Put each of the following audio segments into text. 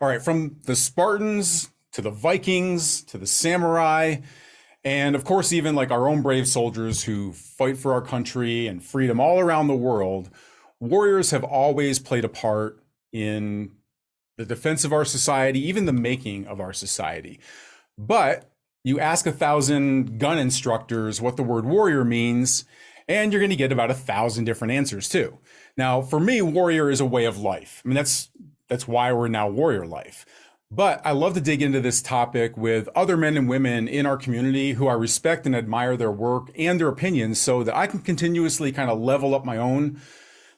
All right, from the Spartans to the Vikings to the samurai, and of course, even like our own brave soldiers who fight for our country and freedom all around the world, warriors have always played a part in the defense of our society, even the making of our society. But you ask 1,000 gun instructors what the word warrior means, and you're going to get about 1,000 different answers too. Now, for me, warrior is a way of life. I mean, that's why we're now Warrior Life. But I love to dig into this topic with other men and women in our community who I respect and admire their work and their opinions so that I can continuously kind of level up my own,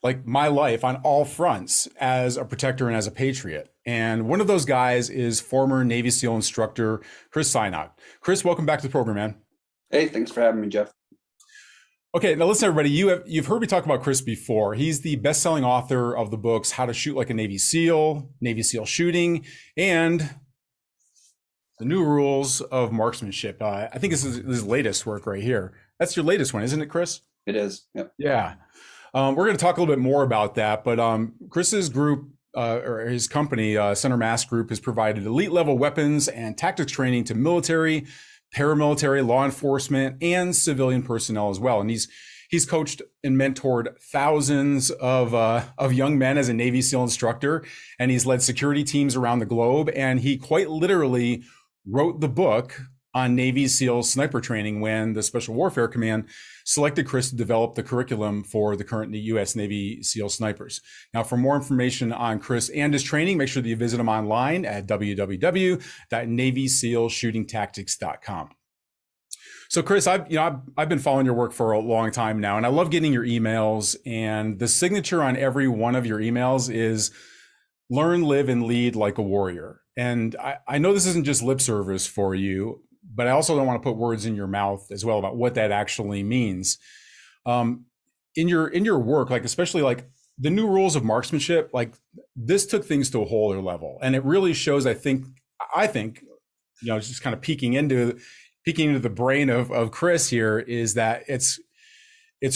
like my life on all fronts as a protector and as a patriot. And one of those guys is former Navy SEAL instructor, Chris Sajnog. Chris, welcome back to the program, man. Hey, thanks for having me, Jeff. Okay, now listen, everybody. You've heard me talk about Chris before. He's the best-selling author of the books "How to Shoot Like a Navy SEAL," "Navy SEAL Shooting," and "The New Rules of Marksmanship." I think this is his latest work right here. That's your latest one, isn't it, Chris? It is. Yep. Yeah. We're going to talk a little bit more about that, but Chris's group or his company, Center Mass Group, has provided elite-level weapons and tactics training to military, paramilitary, law enforcement, and civilian personnel as well. And he's coached and mentored thousands of young men as a Navy SEAL instructor, and he's led security teams around the globe. And he quite literally wrote the book on Navy SEAL sniper training when the Special Warfare Command selected Chris to develop the curriculum for the current U.S. Navy SEAL snipers. Now, for more information on Chris and his training, make sure that you visit him online at www.navysealshootingtactics.com. So, Chris, I've been following your work for a long time now, and I love getting your emails. And the signature on every one of your emails is "Learn, live, and lead like a warrior." And I know this isn't just lip service for you, but I also don't want to put words in your mouth as well about what that actually means. In your work, like especially like the new rules of marksmanship, like this took things to a whole other level, and it really shows. I think, just kind of peeking into the brain of Chris here is that it's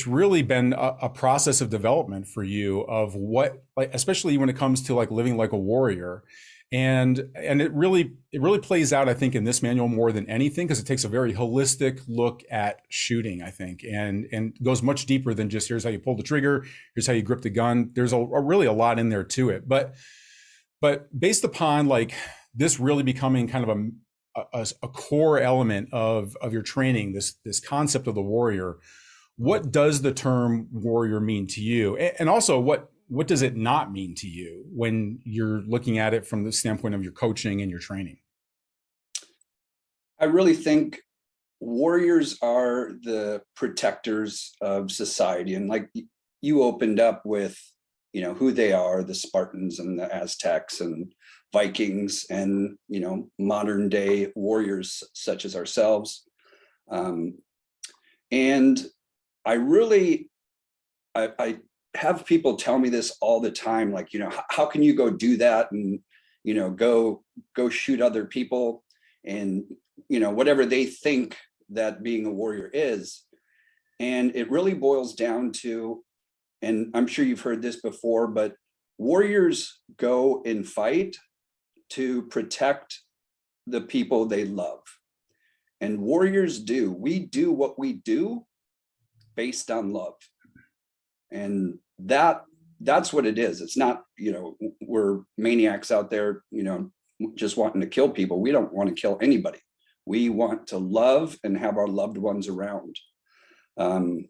really been a process of development for you of what, like, especially when it comes to like living like a warrior. And it really plays out, I think, in this manual more than anything, because it takes a very holistic look at shooting, I think, and goes much deeper than just here's how you pull the trigger, here's how you grip the gun. There's really a lot in there to it. But based upon like this really becoming kind of a core element of your training, this concept of the warrior, what does the term warrior mean to you? And also what does it not mean to you when you're looking at it from the standpoint of your coaching and your training? I really think warriors are the protectors of society. And like you opened up with, who they are, the Spartans and the Aztecs and Vikings and, modern day warriors such as ourselves. And I have people tell me this all the time, like, how can you go do that and, go shoot other people and, whatever they think that being a warrior is. And it really boils down to, and I'm sure you've heard this before, but warriors go and fight to protect the people they love. And warriors we do what we do based on love. And that's what it is. It's not, we're maniacs out there, just wanting to kill people. We don't want to kill anybody. We want to love and have our loved ones around. And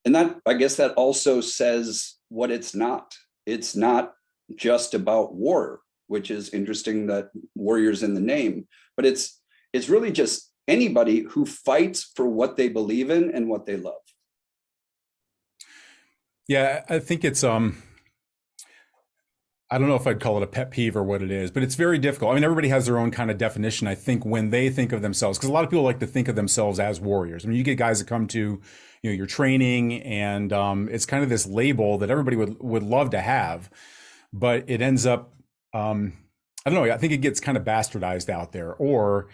that, I guess that also says what it's not. It's not just about war, which is interesting that warrior's in the name, but it's really just anybody who fights for what they believe in and what they love. Yeah, I think it's I don't know if I'd call it a pet peeve or what it is, but it's very difficult. I mean, everybody has their own kind of definition, I think, when they think of themselves, because a lot of people like to think of themselves as warriors. I mean, you get guys that come to, your training, and it's kind of this label that everybody would love to have, but it ends up, I don't know, I think it gets kind of bastardized out there, or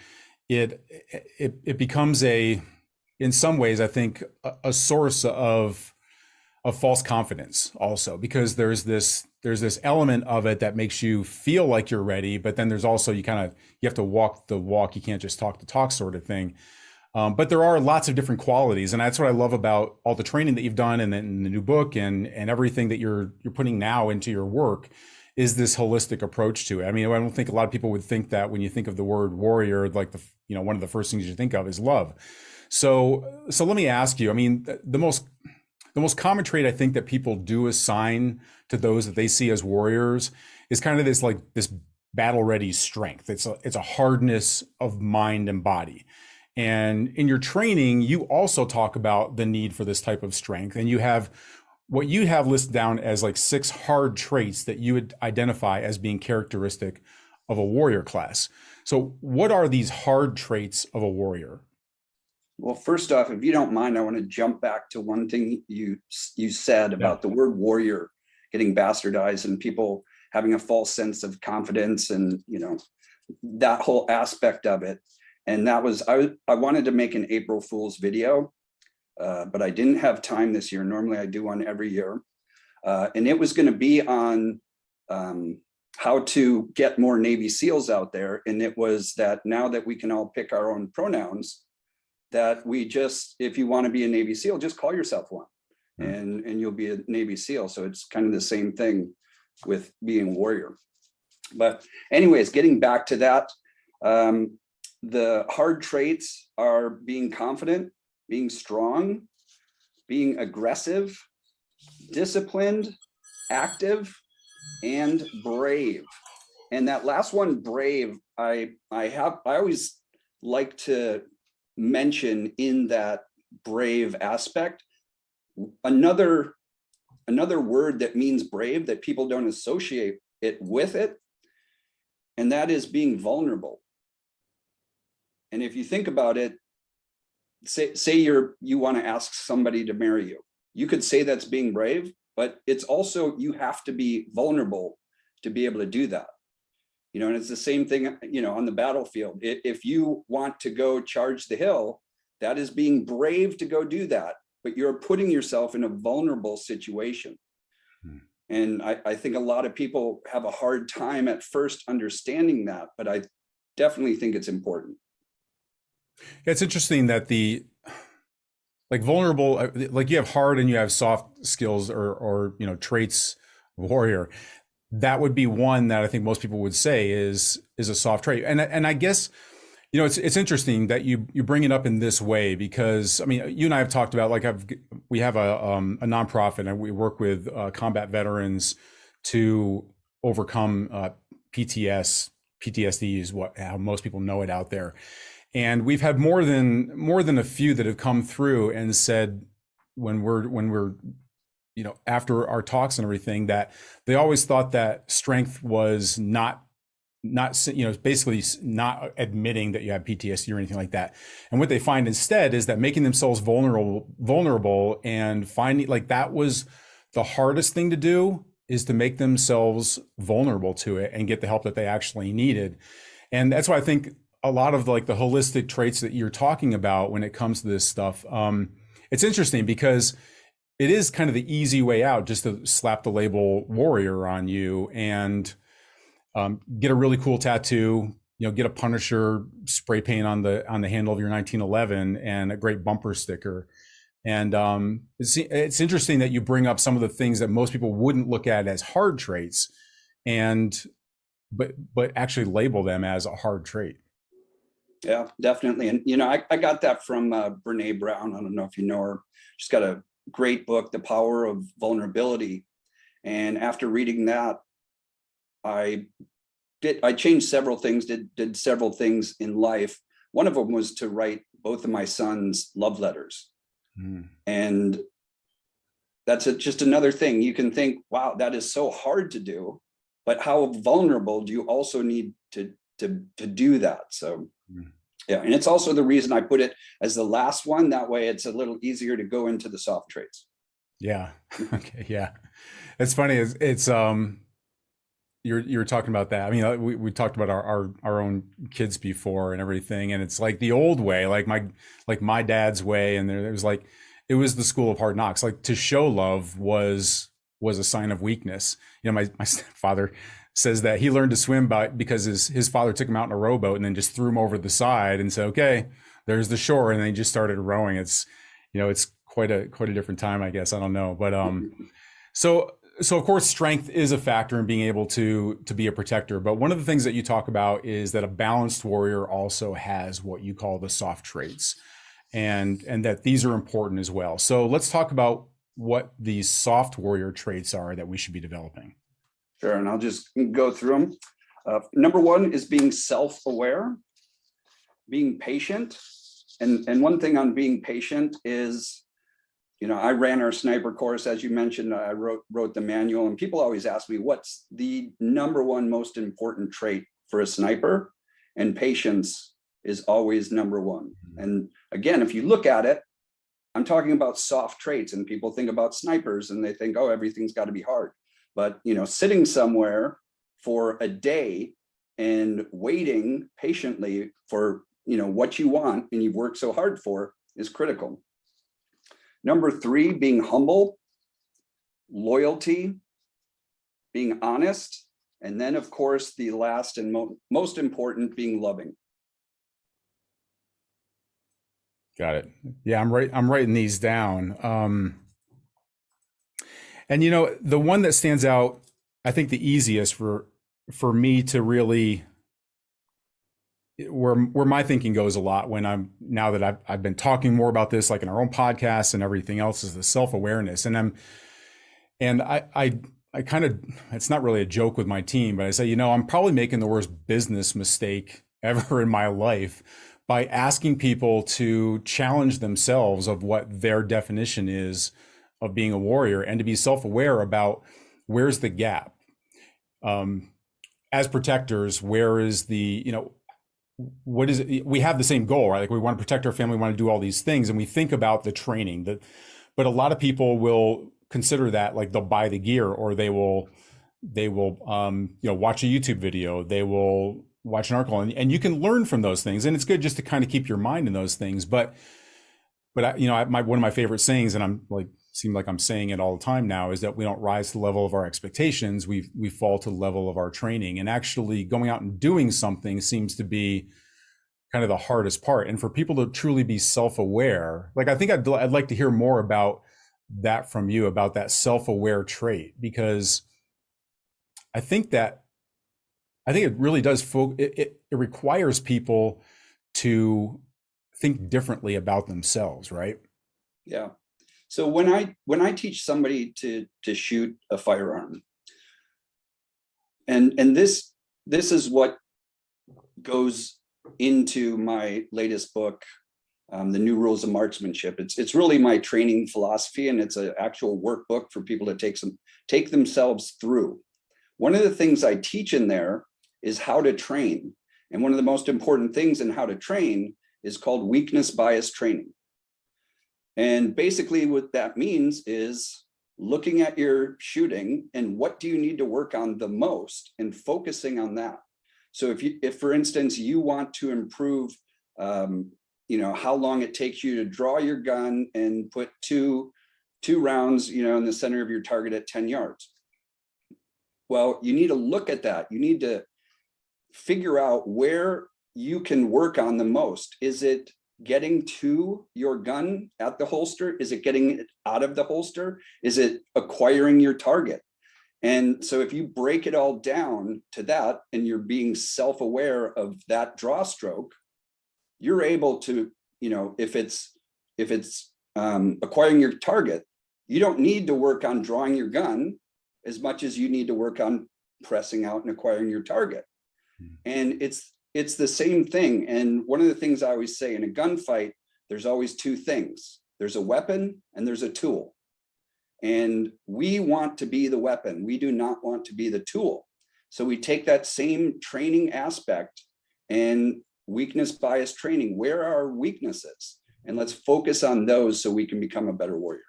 it becomes a in some ways, I think a source of false confidence also, because there's this element of it that makes you feel like you're ready, but then there's also you have to walk the walk. You can't just talk the talk sort of thing. But there are lots of different qualities, and that's what I love about all the training that you've done, and then the new book, and everything that you're putting now into your work, is this holistic approach to it. I mean, I don't think a lot of people would think that when you think of the word warrior, like one of the first things you think of is love. So let me ask you. I mean, the most common trait I think that people do assign to those that they see as warriors is kind of this battle ready strength. It's a hardness of mind and body. And in your training, you also talk about the need for this type of strength. And you have what you have listed down as like 6 hard traits that you would identify as being characteristic of a warrior class. So what are these hard traits of a warrior? Well, first off, if you don't mind, I want to jump back to one thing you said about the word warrior getting bastardized and people having a false sense of confidence, and that whole aspect of it. And that was, I wanted to make an April Fool's video, but I didn't have time this year. Normally I do one every year. And it was going to be on how to get more Navy SEALs out there. And it was that now that we can all pick our own pronouns, that if you want to be a Navy SEAL, just call yourself one, and you'll be a Navy SEAL. So it's kind of the same thing with being warrior. But anyways, getting back to that, the hard traits are being confident, being strong, being aggressive, disciplined, active, and brave. And that last one, brave, I always like to mention in that brave aspect another word that means brave that people don't associate it with it, and that is being vulnerable. And if you think about it, say you want to ask somebody to marry you, you could say that's being brave, but it's also, you have to be vulnerable to be able to do that. And it's the same thing, on the battlefield. If you want to go charge the hill, that is being brave to go do that, but you're putting yourself in a vulnerable situation. And I think a lot of people have a hard time at first understanding that, but I definitely think it's important. It's interesting that vulnerable, like you have hard and you have soft skills or traits of warrior. That would be one that I think most people would say is a soft trait. And I guess, it's interesting that you bring it up in this way, because I mean, you and I have talked about, we have a nonprofit, and we work with combat veterans to overcome PTSD is how most people know it out there. And we've had more than a few that have come through and said, when we're after our talks and everything, that they always thought that strength was not basically not admitting that you have PTSD or anything like that. And what they find instead is that making themselves vulnerable and finding, that was the hardest thing to do, is to make themselves vulnerable to it and get the help that they actually needed. And that's why I think a lot of the holistic traits that you're talking about when it comes to this stuff, it's interesting because it is kind of the easy way out, just to slap the label warrior on you and get a really cool tattoo, get a Punisher spray paint on the handle of your 1911 and a great bumper sticker. And it's interesting that you bring up some of the things that most people wouldn't look at as hard traits, but actually label them as a hard trait. Yeah, definitely. And I got that from Brene Brown. I don't know if you know her. She's got a great book, The Power of Vulnerability. And after reading that, I changed several things, did several things in life. One of them was to write both of my sons love letters. And that's just another thing. You can think, wow, that is so hard to do, but how vulnerable do you also need to do that? So yeah, and it's also the reason I put it as the last one. That way it's a little easier to go into the soft traits. Yeah. Okay. Yeah. It's funny. It's you're talking about that. I mean, we talked about our own kids before and everything, and it's like the old way, like my dad's way, and there was like it was the school of hard knocks. Like to show love was a sign of weakness. You know, my father says that he learned to swim because his father took him out in a rowboat and then just threw him over the side and said, "Okay, there's the shore," and then he just started rowing. It's it's quite a different time, I guess. I don't know, but so of course strength is a factor in being able to be a protector, but one of the things that you talk about is that a balanced warrior also has what you call the soft traits, and that these are important as well. So let's talk about what these soft warrior traits are that we should be developing. Sure, and I'll just go through them. Number one is being self-aware, being patient. And one thing on being patient is, I ran our sniper course, as you mentioned. I wrote the manual, and people always ask me, what's the number one most important trait for a sniper? And patience is always number one. And again, if you look at it, I'm talking about soft traits, and people think about snipers and they think, oh, everything's got to be hard. But, sitting somewhere for a day and waiting patiently for, what you want and you've worked so hard for is critical. Number three, being humble, loyalty, being honest, and then, of course, the last and most important, being loving. Got it. Yeah, I'm writing these down. And the one that stands out, I think the easiest for me to really where my thinking goes a lot now that I've been talking more about this, like in our own podcasts and everything else, is the self-awareness. And I kind of, it's not really a joke with my team, but I say, I'm probably making the worst business mistake ever in my life by asking people to challenge themselves of what their definition is of being a warrior, and to be self-aware about where's the gap. As protectors, where is what is it? We have the same goal, right? Like we want to protect our family, we want to do all these things, and we think about the training but a lot of people will consider that like they'll buy the gear, or they will watch a YouTube video, they will watch an article, and you can learn from those things, and it's good just to kind of keep your mind in those things. But one of my favorite sayings, and I'm like, seem like I'm saying it all the time now, is that we don't rise to the level of our expectations, we fall to the level of our training. And actually going out and doing something seems to be kind of the hardest part. And for people to truly be self-aware, like I think I'd like to hear more about that from you, about that self-aware trait, because I think it really does it requires people to think differently about themselves, right? Yeah. So when I teach somebody to shoot a firearm, and this is what goes into my latest book, The New Rules of Marksmanship. It's really my training philosophy, and it's an actual workbook for people to take themselves through. One of the things I teach in there is how to train. And one of the most important things in how to train is called weakness bias training. And basically what that means is looking at your shooting and what do you need to work on the most, and focusing on that. So if for instance, you want to improve, how long it takes you to draw your gun and put two rounds, in the center of your target at 10 yards. Well, you need to look at that. You need to figure out where you can work on the most. Is it getting to your gun at the holster? Is it getting it out of the holster? Is it acquiring your target? And so if you break it all down to that, and you're being self-aware of that draw stroke, you're able to, if it's acquiring your target, you don't need to work on drawing your gun as much as you need to work on pressing out and acquiring your target. And it's the same thing. And one of the things I always say in a gunfight, there's always two things. There's a weapon and there's a tool. And we want to be the weapon. We do not want to be the tool. So we take that same training aspect and weakness bias training. Where are our weaknesses? And let's focus on those so we can become a better warrior.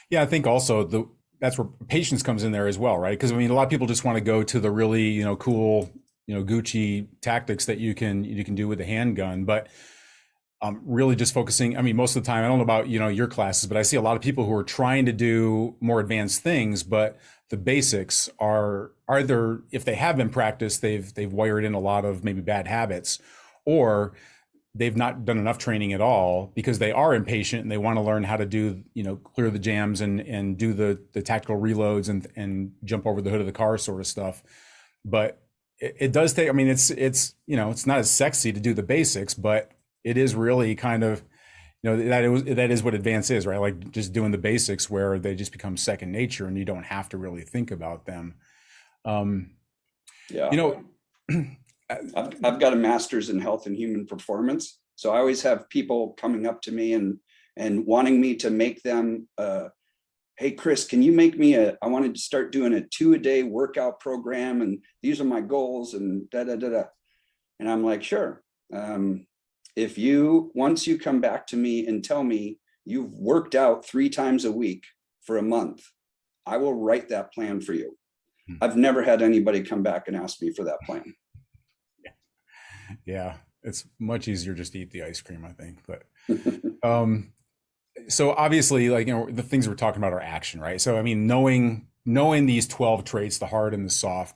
Yeah, I think also that's where patience comes in there as well, right? Because I mean, a lot of people just want to go to the really, cool, Gucci tactics that you can do with a handgun, but really just focusing. I mean, most of the time, I don't know about your classes, but I see a lot of people who are trying to do more advanced things, but the basics are either, if they have been practiced, they've wired in a lot of maybe bad habits, or they've not done enough training at all because they are impatient and they want to learn how to do, clear the jams and do the tactical reloads and jump over the hood of the car sort of stuff. But it does take, I mean, it's not as sexy to do the basics, but it is really kind of, that is what advance is, right? Like just doing the basics where they just become second nature and you don't have to really think about them. Yeah. You know, I've got a master's in health and human performance. So I always have people coming up to me and wanting me to make them, hey, Chris, can you make me I wanted to start doing a 2-a-day workout program, and these are my goals, and da da da da. And I'm like, sure. Once you come back to me and tell me you've worked out 3 times a week for a month, I will write that plan for you. I've never had anybody come back and ask me for that plan. Yeah, it's much easier just to eat the ice cream, I think. But so obviously, like, the things we're talking about are action, right? So I mean, knowing these 12 traits, the hard and the soft,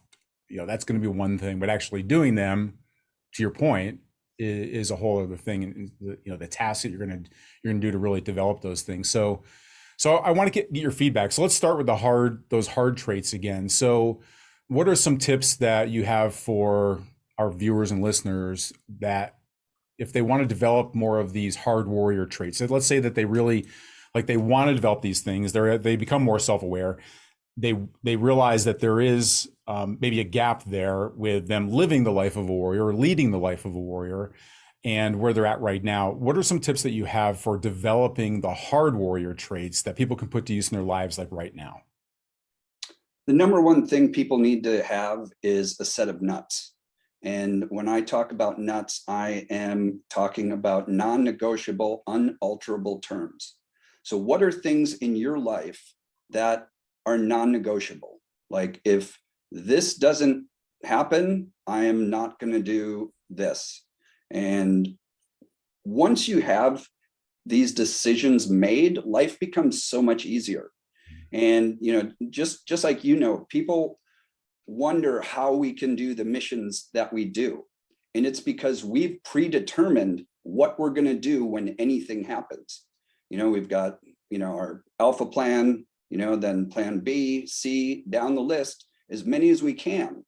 that's going to be one thing, but actually doing them, to your point, is a whole other thing. And the tasks that you're going to do to really develop those things. So I want to get your feedback. So let's start with those hard traits again. So what are some tips that you have for our viewers and listeners that if they want to develop more of these hard warrior traits, so let's say that they really, like, they want to develop these things, they become more self-aware, they realize that there is maybe a gap there with them living the life of a warrior or leading the life of a warrior and where they're at right now. What are some tips that you have for developing the hard warrior traits that people can put to use in their lives, like right now? The number one thing people need to have is a set of nuts. And when I talk about nuts, I am talking about non-negotiable, unalterable terms. So what are things in your life that are non-negotiable? Like, if this doesn't happen, I am not going to do this. And once you have these decisions made, life becomes so much easier. And, just like, people wonder how we can do the missions that we do. And it's because we've predetermined what we're going to do when anything happens. We've got, our alpha plan, then plan B, C, down the list, as many as we can.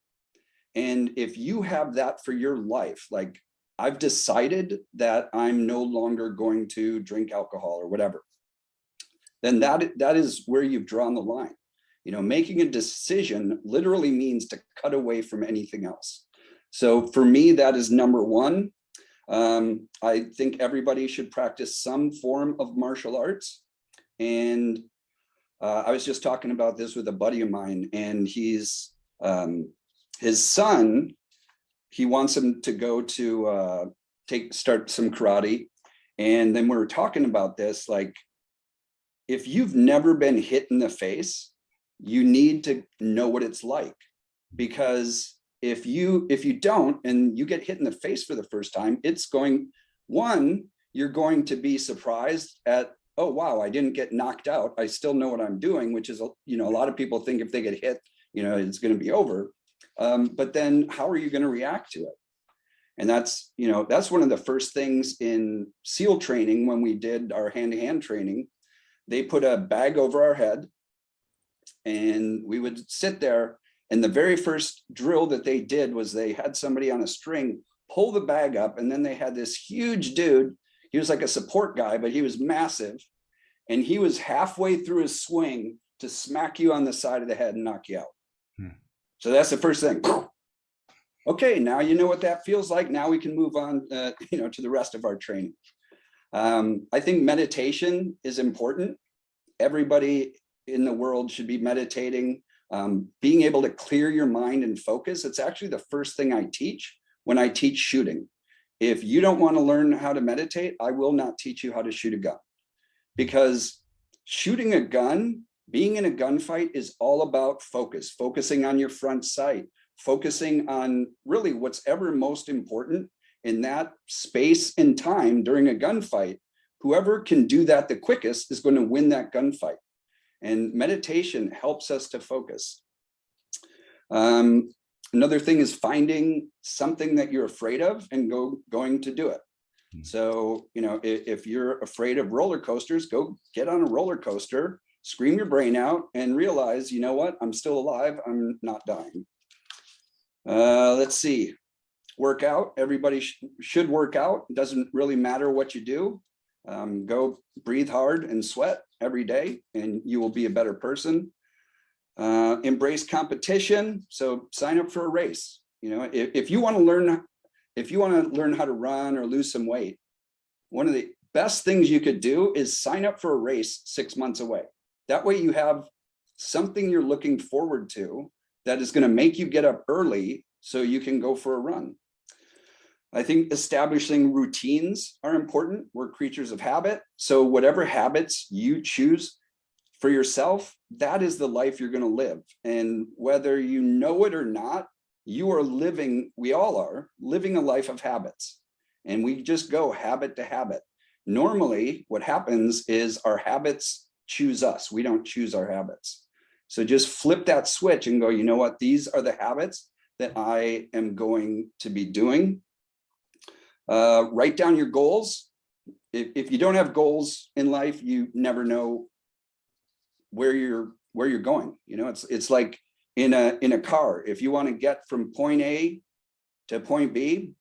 And if you have that for your life, like, I've decided that I'm no longer going to drink alcohol or whatever, then that is where you've drawn the line. Making a decision literally means to cut away from anything else. So for me, that is number one. I think everybody should practice some form of martial arts. And I was just talking about this with a buddy of mine, and his son, he wants him to go to start some karate. And then we were talking about this, like, if you've never been hit in the face, you need to know what it's like, because if you don't, and you get hit in the face for the first time, you're going to be surprised at, oh, wow, I didn't get knocked out. I still know what I'm doing, which is, a lot of people think if they get hit, it's going to be over. But then how are you going to react to it? And that's one of the first things in SEAL training. When we did our hand-to-hand training, they put a bag over our head, and we would sit there. And the very first drill that they did was they had somebody on a string pull the bag up, and then they had this huge dude. He was like a support guy, but he was massive. And he was halfway through his swing to smack you on the side of the head and knock you out. So that's the first thing. Okay, now you know what that feels like. Now we can move on, to the rest of our training. I think meditation is important. Everybody in the world should be meditating. Being able to clear your mind and focus. It's actually the first thing I teach when I teach shooting. If you don't want to learn how to meditate, I will not teach you how to shoot a gun, because shooting a gun Being in a gunfight is all about focus, focusing on your front sight, focusing on really what's ever most important in that space and time during a gunfight. Whoever can do that the quickest is going to win that gunfight. And meditation helps us to focus. Another thing is finding something that you're afraid of and going to do it. So, if you're afraid of roller coasters, go get on a roller coaster, scream your brain out, and realize, you know what, I'm still alive, I'm not dying. Let's see, work out. Everybody should work out. It doesn't really matter what you do. Go breathe hard and sweat every day, and you will be a better person. Embrace competition. So sign up for a race. If you want to learn how to run or lose some weight, one of the best things you could do is sign up for a race 6 months away. That way you have something you're looking forward to that is going to make you get up early so you can go for a run. I think establishing routines are important. We're creatures of habit. So whatever habits you choose for yourself, that is the life you're going to live. And whether you know it or not, we all are living a life of habits. And we just go habit to habit. Normally, what happens is our habits choose us. We don't choose our habits. So just flip that switch and go, you know what? These are the habits that I am going to be doing. Write down your goals. If you don't have goals in life, you never know where you're going. It's like in a car. If you want to get from point A to point B,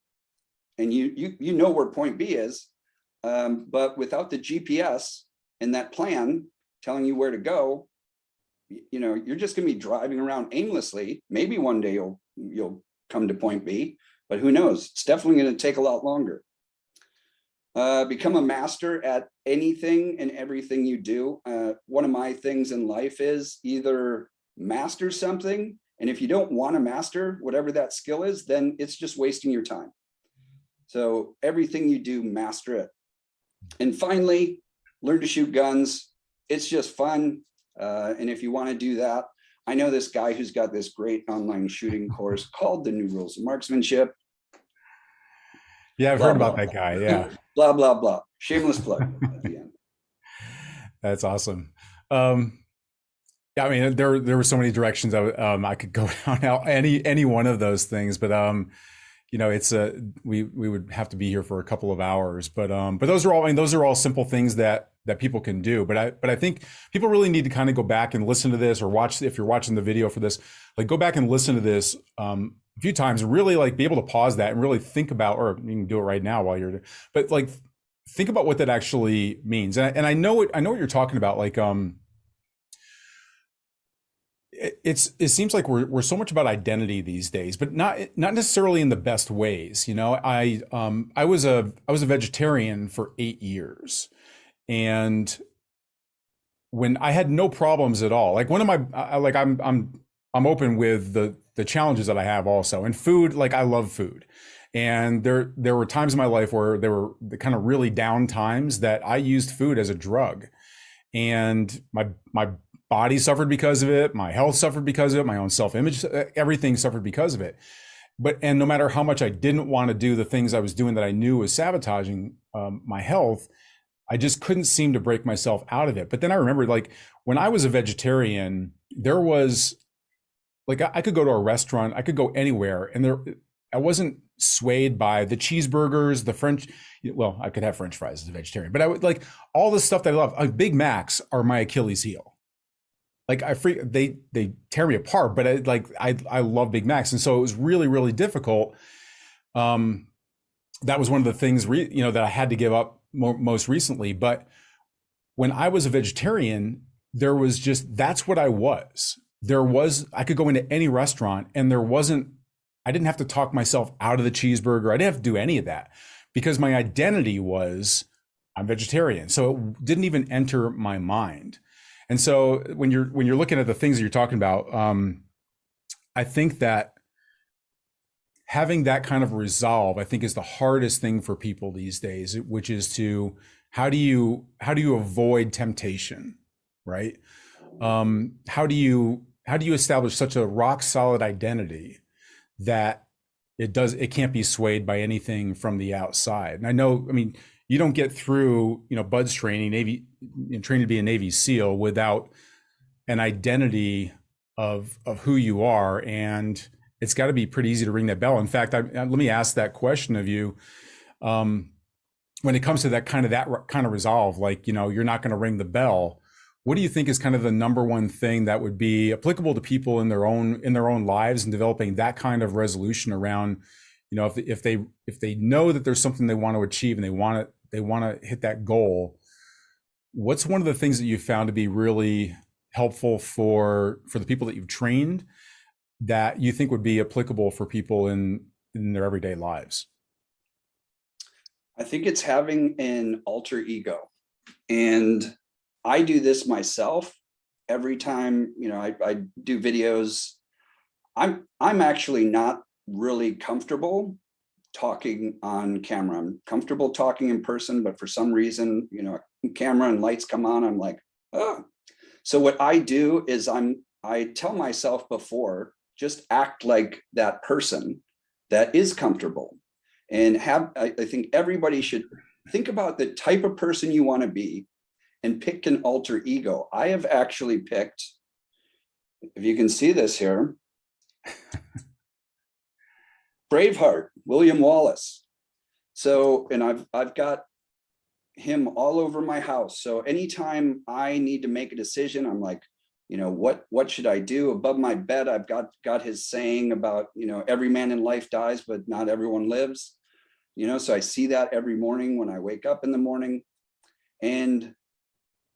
and you know where point B is, but without the GPS and that plan telling you where to go, you're just going to be driving around aimlessly. Maybe one day you'll come to point B, but who knows? It's definitely going to take a lot longer. Become a master at anything and everything you do. One of my things in life is either master something, and if you don't want to master whatever that skill is, then it's just wasting your time. So everything you do, master it. And finally, learn to shoot guns. It's just fun. And if you want to do that, I know this guy who's got this great online shooting course called The New Rules of Marksmanship. Yeah, I've heard about that guy. Yeah. Blah, blah, blah. Shameless plug at the end. That's awesome. Yeah, I mean, there were so many directions I could go down now, any one of those things, but it's we would have to be here for a couple of hours, but those are all simple things that people can do. But I think people really need to kind of go back and listen to this, or watch, if you're watching the video for this, like go back and listen to this a few times, and really like be able to pause that and really think about, or you can do it right now while you're, but like think about what that actually means. And I know what you're talking about. Like it seems like we're so much about identity these days, but not necessarily in the best ways. I was a vegetarian for 8 years, and when I had no problems at all, like one of my like I'm open with the challenges that I have also, and food, like I love food. And there were times in my life where there were the kind of really down times that I used food as a drug, and my body suffered because of it. My health suffered because of it. My own self-image, everything suffered because of it. And no matter how much I didn't want to do the things I was doing that I knew was sabotaging my health, I just couldn't seem to break myself out of it. But then I remembered, like, when I was a vegetarian, there was, like, I could go to a restaurant, I could go anywhere, and I wasn't swayed by the cheeseburgers, the French. Well, I could have French fries as a vegetarian, but I would like all the stuff that I love. Like Big Macs are my Achilles heel. Like they tear me apart, but I love Big Macs, and so it was really, really difficult. That was one of the things that I had to give up most recently. But when I was a vegetarian, there was just, that's what I was. I could go into any restaurant, and I didn't have to talk myself out of the cheeseburger. I didn't have to do any of that, because my identity was, I'm vegetarian. So it didn't even enter my mind. And so when you're looking at the things that you're talking about, I think that having that kind of resolve, I think, is the hardest thing for people these days, which is how do you avoid temptation, right? How do you establish such a rock solid identity that it can't be swayed by anything from the outside? And I know, I mean, you don't get through, BUDS training, training to be a Navy SEAL without an identity of who you are, and it's got to be pretty easy to ring that bell. In fact, let me ask that question of you. When it comes to that kind of resolve, like, you're not going to ring the bell. What do you think is kind of the number one thing that would be applicable to people in their own lives and developing that kind of resolution around, if they know that there's something they want to achieve and they want to hit that goal? What's one of the things that you found to be really helpful for the people that you've trained that you think would be applicable for people in their everyday lives? I think it's having an alter ego. And I do this myself every time, I do videos. I'm actually not really comfortable talking on camera. I'm comfortable talking in person, but for some reason, camera and lights come on, I'm like, oh. So what I do is I tell myself before, just act like that person that is comfortable. And I think everybody should think about the type of person you want to be and pick an alter ego. I have actually picked, if you can see this here, Braveheart, William Wallace. So, and I've got him all over my house. So anytime I need to make a decision, I'm like, what should I do? Above my bed, I've got his saying about, every man in life dies, but not everyone lives. So I see that every morning when I wake up in the morning. And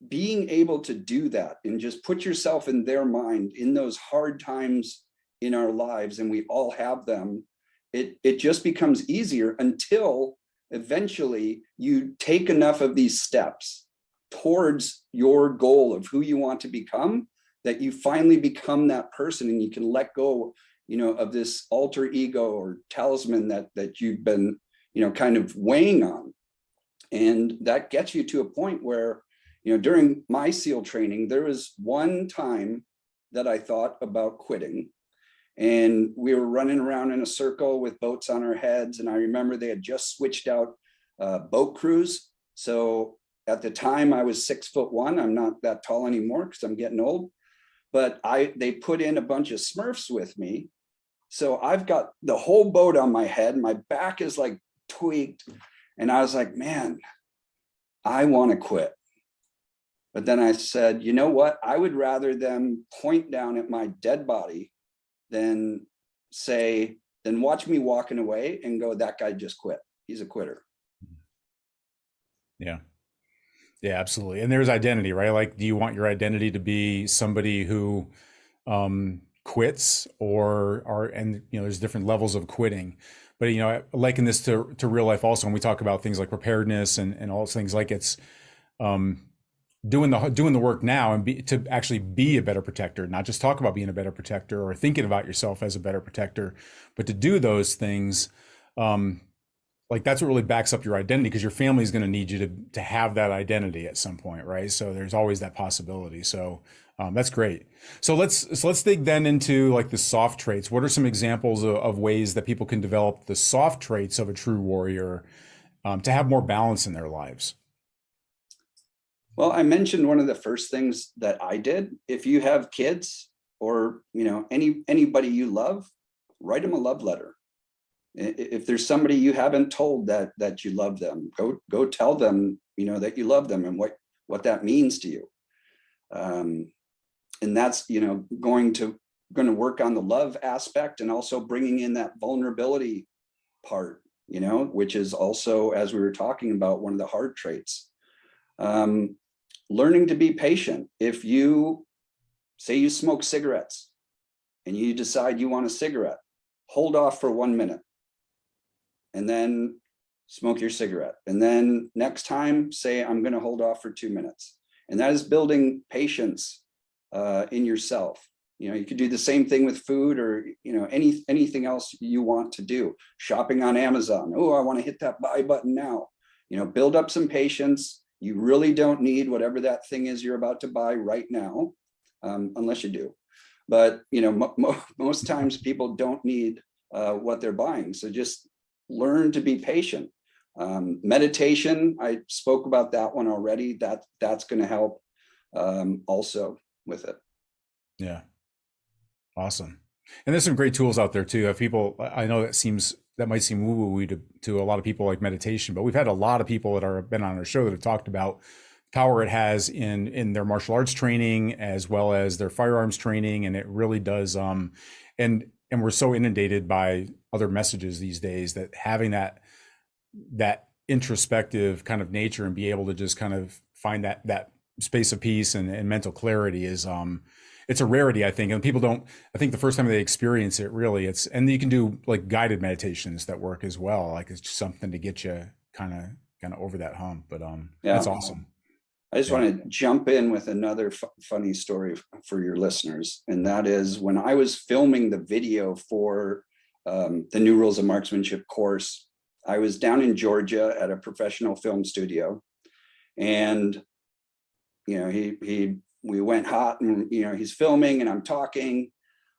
being able to do that and just put yourself in their mind in those hard times in our lives, and we all have them, it just becomes easier until eventually you take enough of these steps towards your goal of who you want to become, that you finally become that person and you can let go, of this alter ego or talisman that you've been, kind of weighing on. And that gets you to a point where, during my SEAL training, there was one time that I thought about quitting. And we were running around in a circle with boats on our heads. And I remember they had just switched out boat crews. So at the time I was 6'1". I'm not that tall anymore because I'm getting old. But they put in a bunch of Smurfs with me. So I've got the whole boat on my head. My back is like tweaked. And I was like, man, I want to quit. But then I said, you know what? I would rather them point down at my dead body than watch me walking away and go, that guy just quit. He's a quitter. Yeah. Yeah, absolutely. And there's identity, right? Like, do you want your identity to be somebody who quits and there's different levels of quitting. But, I liken this to real life also when we talk about things like preparedness and all those things, like it's doing the work now and to actually be a better protector, not just talk about being a better protector or thinking about yourself as a better protector, but to do those things. Like that's what really backs up your identity, because your family is going to need you to have that identity at some point, right? So there's always that possibility. So that's great. So let's dig then into like the soft traits. What are some examples of ways that people can develop the soft traits of a true warrior to have more balance in their lives? Well, I mentioned one of the first things that I did. If you have kids or anybody you love, write them a love letter. If there's somebody you haven't told that you love them, go tell them that you love them and what that means to you. And that's going to work on the love aspect, and also bringing in that vulnerability part, which is also, as we were talking about, one of the hard traits. Learning to be patient. If you say you smoke cigarettes and you decide you want a cigarette, hold off for 1 minute and then smoke your cigarette. And then next time say, I'm going to hold off for 2 minutes. And that is building patience in yourself. You could do the same thing with food or, anything else you want to do. Shopping on Amazon. Oh, I want to hit that buy button now. Build up some patience. You really don't need whatever that thing is you're about to buy right now. unless you do. But most times people don't need what they're buying. So just learn to be patient. Meditation, I spoke about that one already. That's going to help also with it. Yeah. Awesome. And there's some great tools out there too. If people, I know that might seem woo-woo to a lot of people, like meditation, but we've had a lot of people that have been on our show that have talked about power it has in their martial arts training as well as their firearms training. And it really does. And we're so inundated by other messages these days that having that introspective kind of nature and be able to just kind of find that space of peace and mental clarity is, it's a rarity, I think. And I think the first time they experience it, really, and you can do like guided meditations that work as well. Like it's just something to get you kind of over that hump. But that's awesome. I just want to jump in with another funny story for your listeners. And that is when I was filming the video for the New Rules of Marksmanship course, I was down in Georgia at a professional film studio, and we went hot, and he's filming and I'm talking,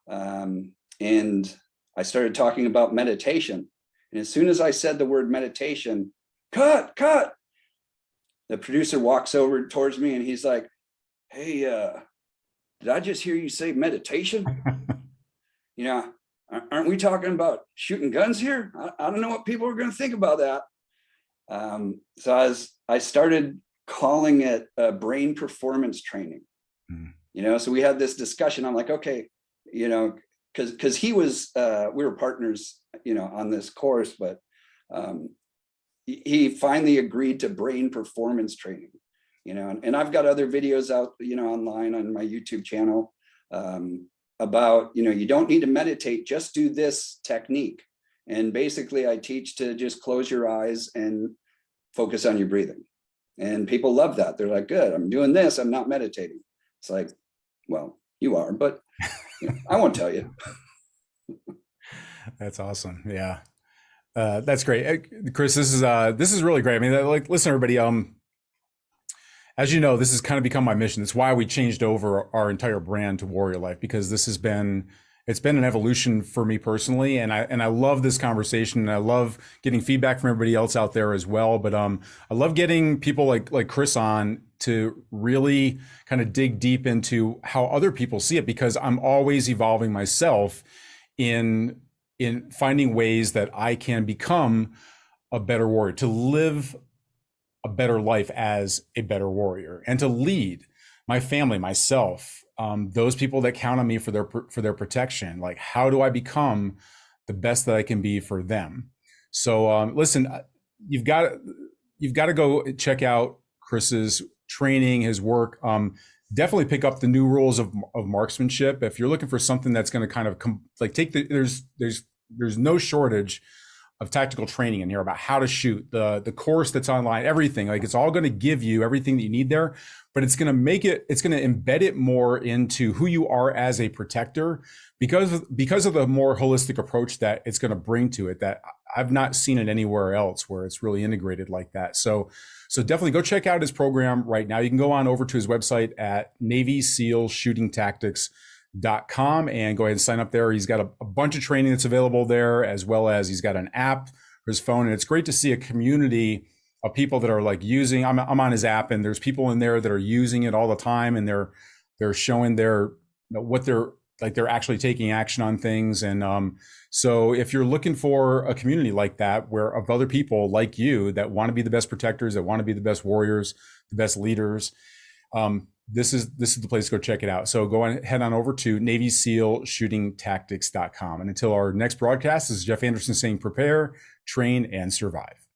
and I started talking about meditation. And as soon as I said the word meditation, cut, the producer walks over towards me and he's like, "Hey, did I just hear you say meditation? Aren't we talking about shooting guns here? I don't know what people are going to think about that." So I started calling it brain performance training. So we had this discussion. I'm like, okay, because we were partners, on this course, but he finally agreed to brain performance training, and I've got other videos out, online on my YouTube channel about, you don't need to meditate, just do this technique. And basically I teach to just close your eyes and focus on your breathing. And people love that. They're like, good, I'm doing this, I'm not meditating. It's like, well, you are, but I won't tell you. That's awesome. Yeah. That's great. Chris, this is really great. I mean, listen, everybody, as you know, this has kind of become my mission. It's why we changed over our entire brand to Warrior Life, because it's been an evolution for me personally. And I love this conversation, and I love getting feedback from everybody else out there as well. But I love getting people like Chris on to really kind of dig deep into how other people see it, because I'm always evolving myself in finding ways that I can become a better warrior, to live a better life as a better warrior, and to lead my family, myself, those people that count on me for their protection. Like, how do I become the best that I can be for them? So listen, you've got to go check out Chris's training, his work. Definitely pick up the New Rules of Marksmanship if you're looking for something that's going to kind of there's no shortage of tactical training in here about how to shoot, the course that's online, everything. Like, it's all going to give you everything that you need there, but it's going to embed it more into who you are as a protector, because of the more holistic approach that it's going to bring to it, that I've not seen it anywhere else where it's really integrated like that. So definitely go check out his program right now. You can go on over to his website at Navy SEAL Shooting Tactics.com and go ahead and sign up there. He's got a bunch of training that's available there, as well as he's got an app for his phone. And it's great to see a community of people that are like using, I'm on his app, and there's people in there that are using it all the time, and they're showing what they're actually taking action on things. And so if you're looking for a community like that, of other people like you that want to be the best protectors, that want to be the best warriors, the best leaders, this is the place to go check it out. So head on over to Navy SEAL Shooting Tactics.com. And until our next broadcast, this is Jeff Anderson saying, prepare, train, and survive.